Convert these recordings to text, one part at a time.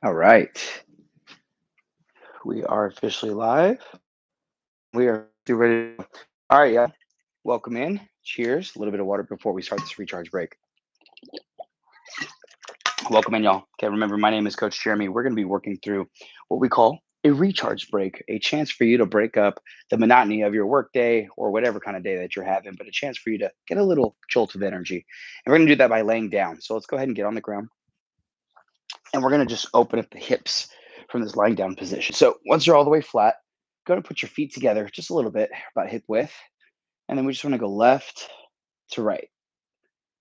All right. We are officially live. We are ready. All right, yeah. Welcome in. Cheers. A little bit of water before we start this recharge break. Welcome in, y'all. Okay, remember, my name is Coach Jeremy. We're going to be working through what we call a recharge break, a chance for you to break up the monotony of your workday or whatever kind of day that you're having, but a chance for you to get a little jolt of energy. And we're going to do that by laying down. So let's go ahead and get on the ground. And we're going to just open up the hips from this lying down position. So once you're all the way flat, go to put your feet together just a little bit, about hip width. And then we just want to go left to right.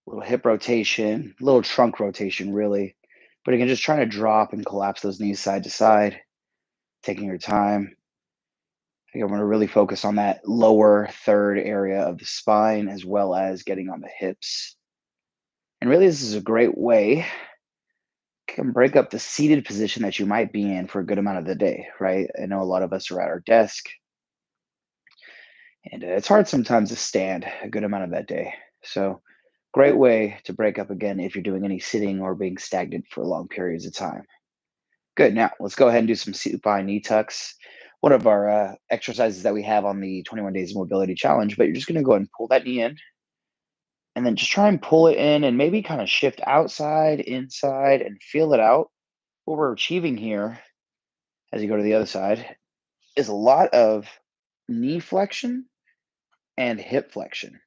A little hip rotation, a little trunk rotation, really. But again, just trying to drop and collapse those knees side to side, taking your time. I want to really focus on that lower third area of the spine as well as getting on the hips. And really, this is a great way can break up the seated position that you might be in for a good amount of the day, right? I know a lot of us are at our desk, and it's hard sometimes to stand a good amount of that day. So, great way to break up again if you're doing any sitting or being stagnant for long periods of time. Good. Now, let's go ahead and do some supine knee tucks. One of our exercises that we have on the 21 Days of Mobility Challenge, but you're just going to go ahead and pull that knee in and then just try and pull it in and maybe kind of shift outside, inside, and feel it out. What we're achieving here as you go to the other side is a lot of knee flexion and hip flexion.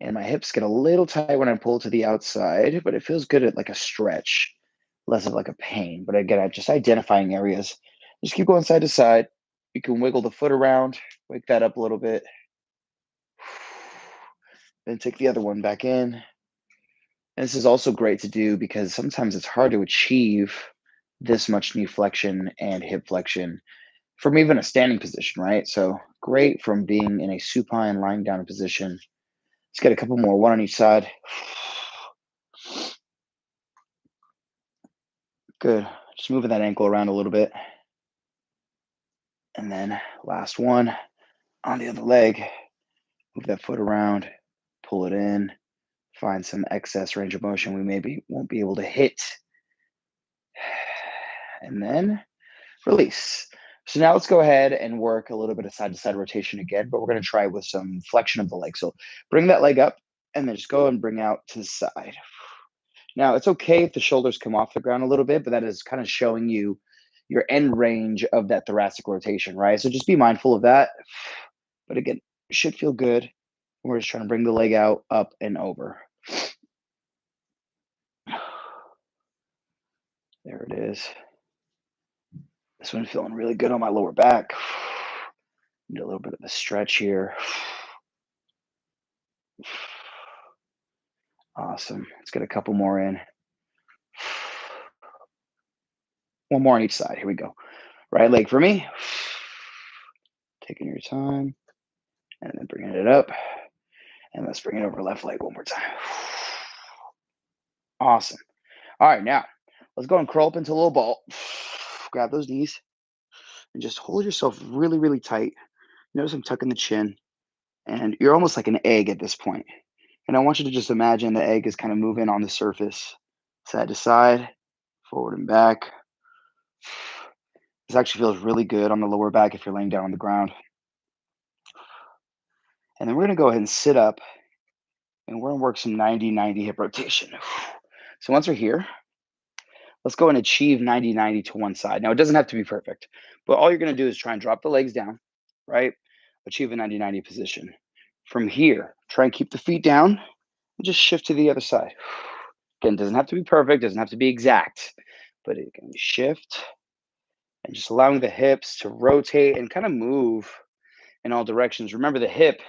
And my hips get a little tight when I pull to the outside, but it feels good at like a stretch, less of like a pain. But again, I'm just identifying areas. Just keep going side to side. You can wiggle the foot around, wake that up a little bit. Then take the other one back in. And this is also great to do because sometimes it's hard to achieve this much knee flexion and hip flexion from even a standing position, right? So great from being in a supine lying down position. Let's get a couple more, one on each side. Good. Just moving that ankle around a little bit. And then last one on the other leg. Move that foot around, pull it in, find some excess range of motion we maybe won't be able to hit. And then release. So now let's go ahead and work a little bit of side to side rotation again, but we're going to try with some flexion of the leg. So bring that leg up and then just go and bring out to the side. Now, it's okay if the shoulders come off the ground a little bit, but that is kind of showing you your end range of that thoracic rotation, right? So just be mindful of that. But again, it should feel good. We're just trying to bring the leg out, up, and over. There it is. This one feeling really good on my lower back. Need a little bit of a stretch here. Awesome. Let's get a couple more in. One more on each side. Here we go. Right leg for me. Taking your time and then bringing it up. And let's bring it over left leg one more time. Awesome. All right, now let's go and curl up into a little ball. Grab those knees and just hold yourself really, really tight. Notice I'm tucking the chin, and you're almost like an egg at this point. And I want you to just imagine the egg is kind of moving on the surface, side to side, forward and back. This actually feels really good on the lower back if you're laying down on the ground. And then we're going to go ahead and sit up, and we're going to work some 90-90 hip rotation. So once we're here, let's go and achieve 90-90 to one side. Now, it doesn't have to be perfect, but all you're going to do is try and drop the legs down, right? Achieve a 90-90 position. From here, try and keep the feet down and just shift to the other side. Again, it doesn't have to be perfect, doesn't have to be exact, but it can shift and just allowing the hips to rotate and kind of move in all directions. Remember, the hip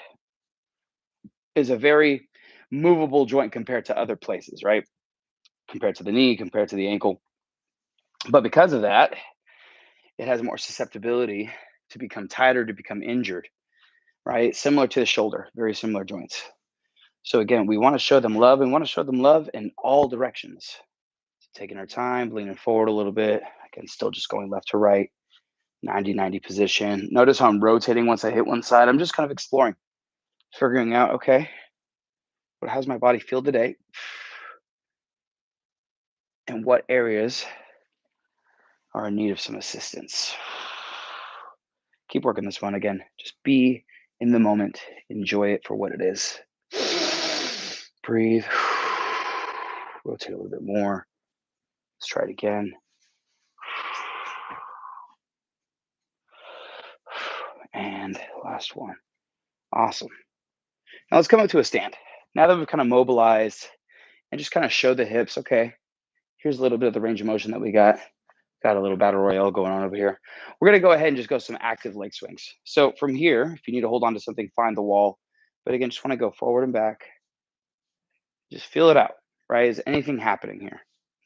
is a very movable joint compared to other places, right? Compared to the knee, compared to the ankle. But because of that, it has more susceptibility to become tighter, to become injured, right? Similar to the shoulder, very similar joints. So again, we want to show them love and want to show them love in all directions. So taking our time, leaning forward a little bit. Again, still just going left to right, 90-90 position. Notice how I'm rotating once I hit one side. I'm just kind of exploring, figuring out, okay, but how's my body feel today? And what areas are in need of some assistance. Keep working this one again. Just be in the moment. Enjoy it for what it is. Breathe. Rotate a little bit more. Let's try it again. And last one. Awesome. Now let's come up to a stand. Now that we've kind of mobilized and just kind of show the hips, okay, here's a little bit of the range of motion that we got. Got a little battle royale going on over here. We're going to go ahead and just go some active leg swings. So from here, if you need to hold on to something, find the wall. But again, just want to go forward and back. Just feel it out, right? Is anything happening here?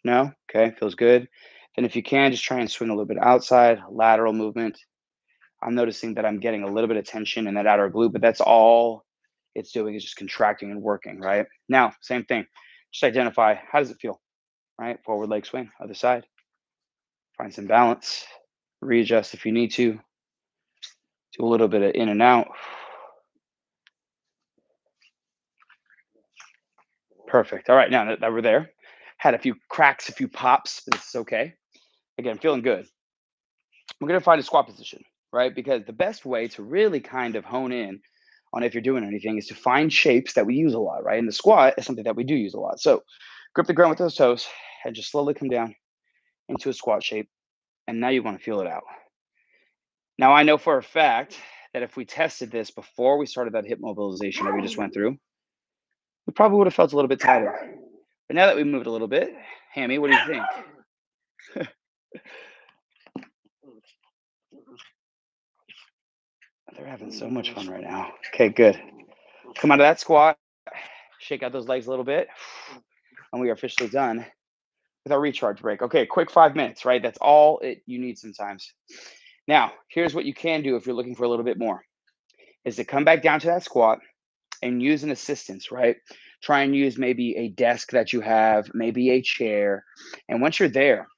No? Okay, feels good. Then if you can, just try and swing a little bit outside, lateral movement. I'm noticing that I'm getting a little bit of tension in that outer glute, but that's all it's doing is just contracting and working, right? Now, same thing. Just identify, how does it feel, right? Forward leg swing, other side. Find some balance. Readjust if you need to. Do a little bit of in and out. Perfect. All right, now that we're there, had a few cracks, a few pops, but it's okay. Again, feeling good. We're gonna find a squat position, right? Because the best way to really kind of hone in on if you're doing anything is to find shapes that we use a lot, right? And the squat is something that we do use a lot. So grip the ground with those toes and just slowly come down into a squat shape. And now you want to feel it out. Now I know for a fact that if we tested this before we started that hip mobilization that we just went through, we probably would have felt a little bit tighter. But now that we moved a little bit, Hammy, what do you think? They're having so much fun right now. Okay, good. Come out of that squat, shake out those legs a little bit, and we are officially done with our recharge break. Okay, quick 5 minutes, right? That's all you need sometimes. Now, here's what you can do if you're looking for a little bit more, is to come back down to that squat and use an assistance, right? Try and use maybe a desk that you have, maybe a chair. And once you're there,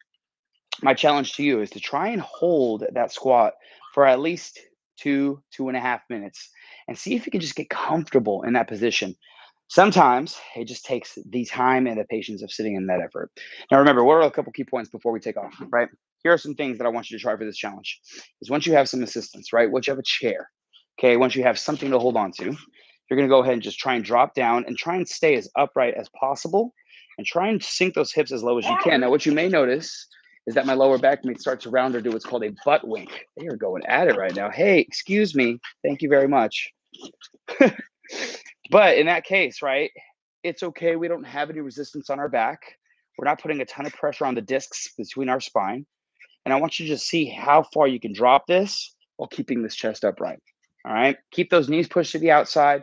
my challenge to you is to try and hold that squat for at least 2.5 minutes and see if you can just get comfortable in that position. Sometimes it just takes the time and the patience of sitting in that effort. Now, remember, what are a couple key points before we take off, right? Here are some things that I want you to try for this challenge. Is once you have some assistance, right? Once you have a chair, okay, once you have something to hold on to, you're going to go ahead and just try and drop down and try and stay as upright as possible and try and sink those hips as low as you can. Now, what you may notice is that my lower back may start to round or do what's called a butt wink. They are going at it right now. Hey, excuse me. Thank you very much. But in that case, right, it's okay. We don't have any resistance on our back. We're not putting a ton of pressure on the discs between our spine. And I want you to just see how far you can drop this while keeping this chest upright. All right. Keep those knees pushed to the outside.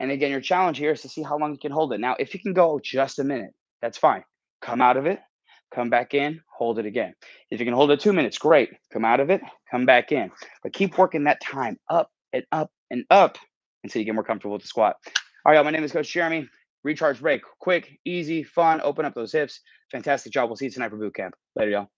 And again, your challenge here is to see how long you can hold it. Now, if you can go just a minute, that's fine. Come out of it, come back in, hold it again. If you can hold it 2 minutes, great. Come out of it, come back in. But keep working that time up and up and up until you get more comfortable with the squat. All right, y'all, my name is Coach Jeremy. Recharge break. Quick, easy, fun. Open up those hips. Fantastic job. We'll see you tonight for boot camp. Later, y'all.